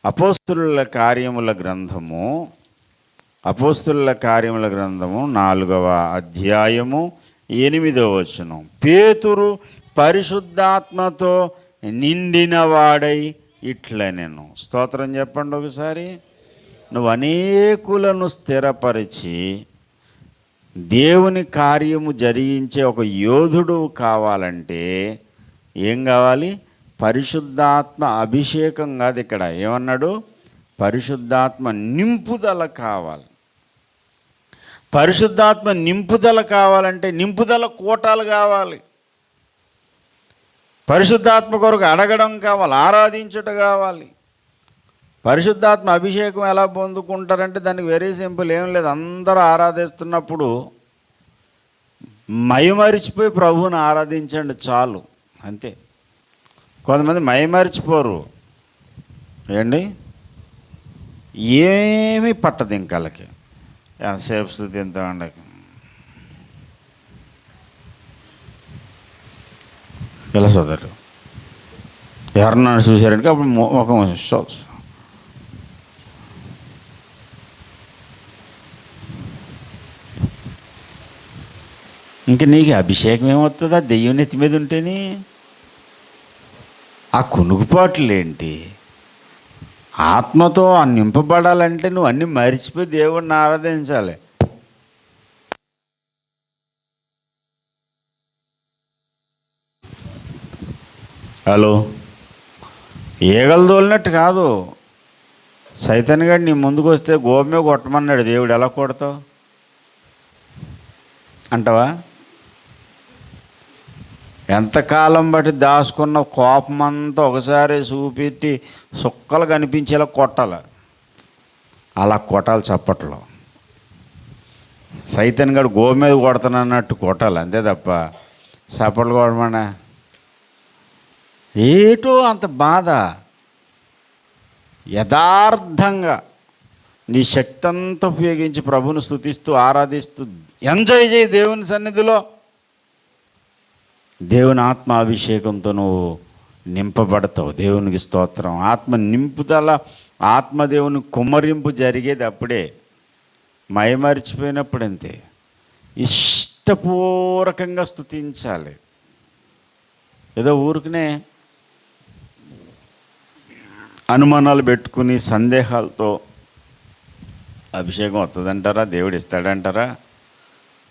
అపోస్తుల కార్యముల గ్రంథము 4వ అధ్యాయము 8వ వచనం. పేతురు పరిశుద్ధాత్మతో నిండినవాడై ఇట్లనెను. స్తోత్రం చెప్పండి ఒకసారి. నువ్వు అనేకులను స్థిరపరిచి దేవుని కార్యము జరిగించే ఒక యోధుడు కావాలంటే ఏం కావాలి? పరిశుద్ధాత్మ అభిషేకం కాదు. ఇక్కడ ఏమన్నాడు? పరిశుద్ధాత్మ నింపుదల కావాలి. పరిశుద్ధాత్మ నింపుదల కావాలంటే నింపుదల కోటాలు కావాలి. పరిశుద్ధాత్మ కొరకు అడగడం కావాలి, ఆరాధించుట కావాలి. పరిశుద్ధాత్మ అభిషేకం ఎలా పొందుకుంటారంటే దానికి వెరీ సింపుల్, ఏం లేదు. అందరూ ఆరాధిస్తున్నప్పుడు మైమరిచిపోయి ప్రభువుని ఆరాధించండి చాలు, అంతే. కొంతమంది మైమరిచిపోరు ఏండి, ఏమీ పట్టదు ఇంకలకి. ఎంతసేపు స్థుతి ఎంత ఉండక ఇలా సోదరు ఎవరన్నా చూశారంటే అప్పుడు ముఖం ఇంక నీకు అభిషేకం ఏమవుతుంది ఆ దెయ్యం నెత్తి మీద ఉంటేని? ఆ కునుకుపాట్లేంటి? ఆత్మతో నింపబడాలంటే నువ్వు అన్నీ మరిచిపోయి దేవుడిని ఆరాధించాలి. హలో, ఈగలు తోలినట్టు కాదు. సైతాన్ గారు నీ ముందుకు వస్తే గోమే కొట్టమన్నాడు దేవుడు. ఎలా కొడతావు అంటావా? ఎంతకాలం బట్టి దాచుకున్న కోపమంతా ఒకసారి చూపెట్టి సుక్కలు కనిపించేలా కొట్టాలి. అలా కొట్టాలి చప్పట్లో. సైతాన్ గారు గో మీద కొడతానన్నట్టు కొట్టాలి, అంతే తప్ప చప్పట్లు కొడమన్నా ఏటో అంత బాధ. యథార్థంగా నీ శక్తి అంతా ఉపయోగించి ప్రభువును స్తుతిస్తూ ఆరాధిస్తూ ఎంజాయ్ చేయి దేవుని సన్నిధిలో. దేవుని ఆత్మ అభిషేకంతో నువ్వు నింపబడతావు. దేవునికి స్తోత్రం. ఆత్మ నింపుదల, ఆత్మదేవుని కుమ్మరింపు జరిగేది అప్పుడే. మైమరిచిపోయినప్పుడు అంతే. ఇష్టపూర్వకంగా స్తుతించాలి. ఏదో ఊరికనే అనుమానాలు పెట్టుకుని సందేహాలతో అభిషేకం వస్తుందంటారా? దేవుడు ఇస్తాడంటారా?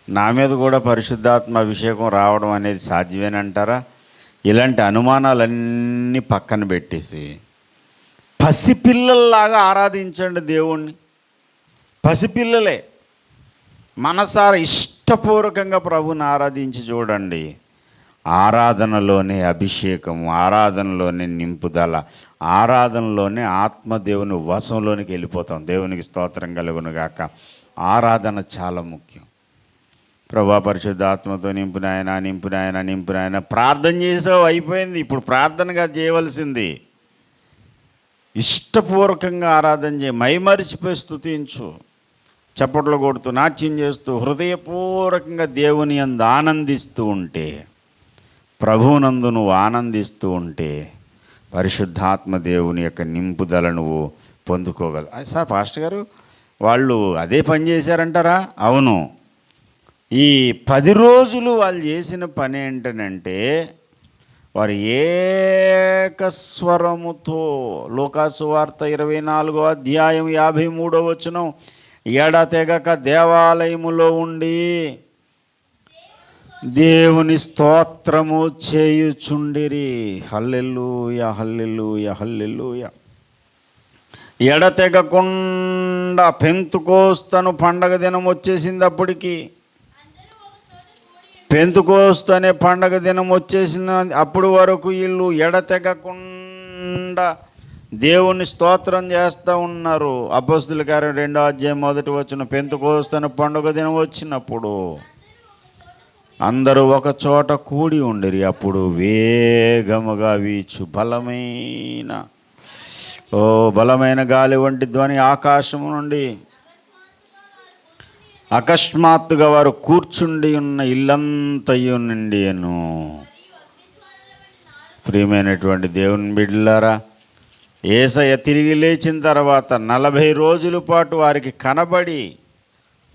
నా మీద కూడా పరిశుద్ధాత్మ అభిషేకం రావడం అనేది సాధ్యమేనంటారా? ఇలాంటి అనుమానాలన్నీ పక్కన పెట్టేసి పసిపిల్లల్లాగా ఆరాధించండి దేవుణ్ణి. పసిపిల్లలే మనసారా ఇష్టపూర్వకంగా ప్రభుని ఆరాధించి చూడండి. ఆరాధనలోనే అభిషేకము, ఆరాధనలోనే నింపుదల, ఆరాధనలోనే ఆత్మదేవుని వశంలోనికి వెళ్ళిపోతాం. దేవునికి స్తోత్రం కలుగును గాక. ఆరాధన చాలా ముఖ్యం. ప్రభా పరిశుద్ధాత్మతో నింపు నాయన, నింపు నాయన, నింపు నాయన. ప్రార్థన చేసావు, అయిపోయింది. ఇప్పుడు ప్రార్థనగా చేయవలసింది ఇష్టపూర్వకంగా ఆరాధన చేయి. మైమరిచిపోయి స్తుతించు, చప్పట్లు కొడుతూ, నాట్యం చేస్తూ, హృదయపూర్వకంగా దేవుని యందు ఆనందిస్తూ ఉంటే, ప్రభువునందు నువ్వు ఆనందిస్తూ ఉంటే పరిశుద్ధాత్మ దేవుని యొక్క నింపుదల నువ్వు పొందుకోగలవు. సార్ పాస్టర్ గారు వాళ్ళు అదే పని చేశారంటారా? అవును. ఈ 10 రోజులు వాళ్ళు చేసిన పని ఏంటనంటే వారు ఏకస్వరముతో, లోకాసు వార్త 24వ అధ్యాయం 53వ వచనం, ఎడతెగక దేవాలయములో ఉండి దేవుని స్తోత్రము చేయుచుండిరి. హల్లెలూయా, హల్లెలూయా, హల్లెలూయా. ఎడతెగకుండా పెంతుకోస్తను పండగ దినం వచ్చేసింది. అప్పటికి పెంతుకోస్తు అనే పండగ దినం వచ్చేసిన అప్పుడు వరకు వీళ్ళు ఎడతెగకుండా దేవుని స్తోత్రం చేస్తూ ఉన్నారు. అపోస్తలుల కార్యం 2వ అధ్యాయం 1వ వచనం, పెంతుకోస్తు అనే పండుగ దినం వచ్చినప్పుడు అందరూ ఒక చోట కూడి ఉండిరి. అప్పుడు వేగముగా వీచు బలమైన గాలి వంటి ధ్వని ఆకాశము నుండి అకస్మాత్తుగా వారు కూర్చుండి ఉన్న ఇల్లంతయు నిండియను. ప్రియమైనటువంటి దేవుని బిడ్డలారా, యేసయ్య తిరిగి లేచిన తర్వాత 40 రోజుల పాటు వారికి కనబడి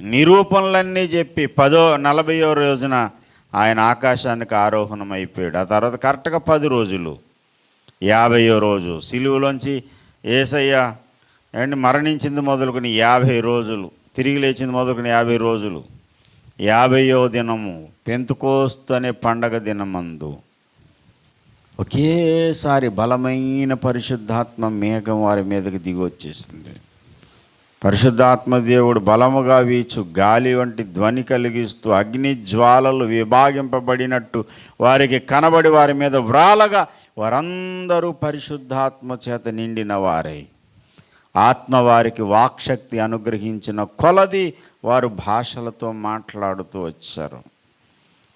నిరూపణలన్నీ చెప్పి 40వ రోజున ఆయన ఆకాశానికి ఆరోహణం అయిపోయాడు. ఆ తర్వాత కరెక్ట్గా 10 రోజులు, 50వ రోజు సిలువలోంచి యేసయ్య మరణించింది మొదలుకొని 50 రోజులు, తిరిగి లేచింది మొదలుకొని 50 రోజులు, 50వ దినము పెంతుకోస్తు అనే పండగ దినమందు ఒకేసారి బలమైన పరిశుద్ధాత్మ మేఘం వారి మీదకి దిగి వచ్చేసింది. పరిశుద్ధాత్మ దేవుడు బలముగా వీచు గాలి వంటి ధ్వని కలిగిస్తూ అగ్ని జ్వాలలు విభాగింపబడినట్టు వారికి కనబడి వారి మీద వ్రాలగా వారందరూ పరిశుద్ధాత్మ చేత నిండిన వారై ఆత్మ వారికి వాక్శక్తి అనుగ్రహించిన కొలది వారు భాషలతో మాట్లాడుతూ వచ్చారు.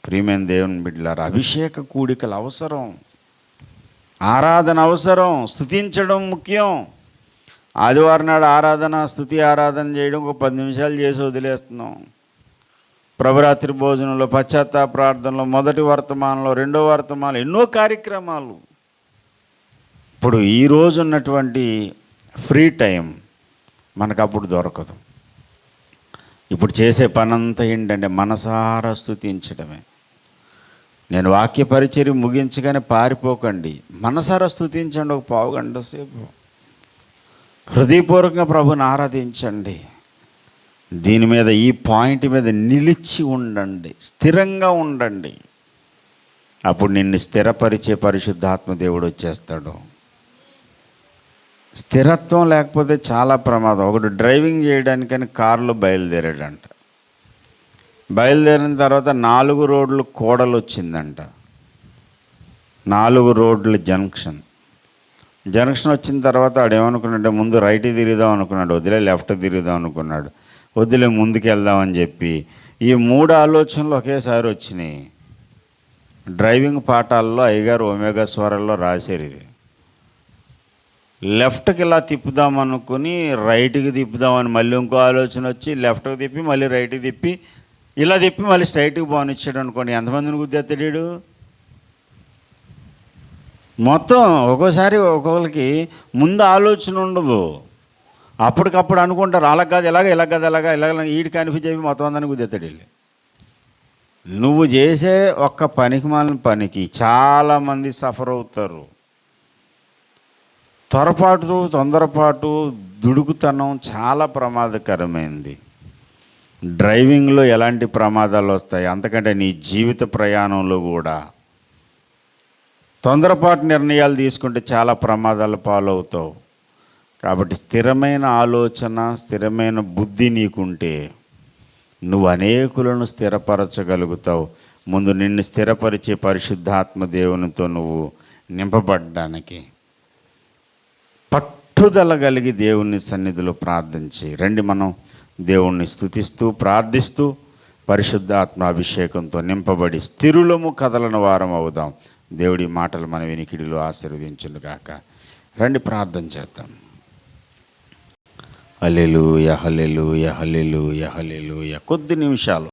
ప్రియమైన దేవుని బిడ్డలారా, అభిషేక కూడికలు అవసరం, ఆరాధన అవసరం, స్తుతించడం ముఖ్యం. ఆదివారం నాడు స్తుతి ఆరాధన చేయడం ఒక 10 నిమిషాలు చేసి వదిలేస్తున్నాం. ప్రభురాత్రి భోజనంలో, పశ్చాత్తాప ప్రార్థనలో, మొదటి వర్తమానంలో, 2వ వర్తమానంలో ఎన్నో కార్యక్రమాలు. ఇప్పుడు ఈరోజు ఉన్నటువంటి ఫ్రీ టైం మనకు అప్పుడు దొరకదు. ఇప్పుడు చేసే పనంతా ఏంటంటే మనసారా స్తుతించడమే. నేను వాక్య పరిచర్య ముగించగానే పారిపోకండి, మనసారా స్తుతించండి. ఒక పావు గంట సేపు హృదయపూర్వకంగా ప్రభుని ఆరాధించండి. దీని మీద, ఈ పాయింట్ మీద నిలిచి ఉండండి, స్థిరంగా ఉండండి. అప్పుడు నిన్ను స్థిరపరిచే పరిశుద్ధాత్మ దేవుడు వచ్చేస్తాడు. స్థిరత్వం లేకపోతే చాలా ప్రమాదం. ఒకడు డ్రైవింగ్ చేయడానికని కారులో బయలుదేరాడంట. బయలుదేరిన తర్వాత 4 రోడ్లు కోడలు వచ్చిందంట. 4 రోడ్ల జంక్షన్ వచ్చిన తర్వాత ఆడేమనుకున్నాడంటే, ముందు రైట్ తిరుగుదాం అనుకున్నాడు, వదిలే లెఫ్ట్ తిరుగుదాం అనుకున్నాడు, వదిలే ముందుకు వెళ్దామని చెప్పి ఈ 3 ఆలోచనలు ఒకేసారి వచ్చినాయి. డ్రైవింగ్ పాఠాల్లో అయ్యగారు ఒమేగా స్వరాల్లో రాశారు ఇది. లెఫ్ట్కి ఇలా తిప్పుదామనుకుని రైట్కి తిప్పుదామని మళ్ళీ ఇంకో ఆలోచన వచ్చి లెఫ్ట్కి తిప్పి మళ్ళీ రైట్కి తిప్పి ఇలా తిప్పి మళ్ళీ స్ట్రైట్కి బానిచ్చాడు అనుకోండి. ఎంతమందిని గుద్దేస్తాడు? మొత్తం ఒక్కోసారి ఒక్కొక్కరికి ముందు ఆలోచన ఉండదు. అప్పటికప్పుడు అనుకుంటారు, అలా కాదు ఇలాగ ఈడు కన్ఫ్యూజ్ అయిపోయి మొత్తం అందరిని గుద్దేస్తాడు వెళ్ళి. నువ్వు చేసే ఒక్క పనికి మాలిన పనికి చాలామంది సఫర్ అవుతారు. తొందరపాటు దుడుకుతనం చాలా ప్రమాదకరమైంది. డ్రైవింగ్లో ఎలాంటి ప్రమాదాలు వస్తాయి, అంతకంటే నీ జీవిత ప్రయాణంలో కూడా తొందరపాటు నిర్ణయాలు తీసుకుంటే చాలా ప్రమాదాలు పాలవుతావు. కాబట్టి స్థిరమైన ఆలోచన, స్థిరమైన బుద్ధి నీకుంటే నువ్వు అనేకులను స్థిరపరచగలుగుతావు. ముందు నిన్ను స్థిరపరిచే పరిశుద్ధాత్మ దేవునితో నువ్వు నింపబడ్డానికి పట్టుదల కలిగి దేవుని సన్నిధిలో ప్రార్థించి రండి. మనం దేవుణ్ణి స్తుతిస్తూ ప్రార్థిస్తూ పరిశుద్ధాత్మ అభిషేకంతో నింపబడి స్థిరులము కదలని వారం అవుదాం. దేవుడి మాటలు మన వినికిడిలో ఆశీర్వదించును గాక. రండి ప్రార్థన చేద్దాం. హల్లెలూయా, హల్లెలూయా, హల్లెలూయా, హల్లెలూయా. కొద్ది నిమిషాలు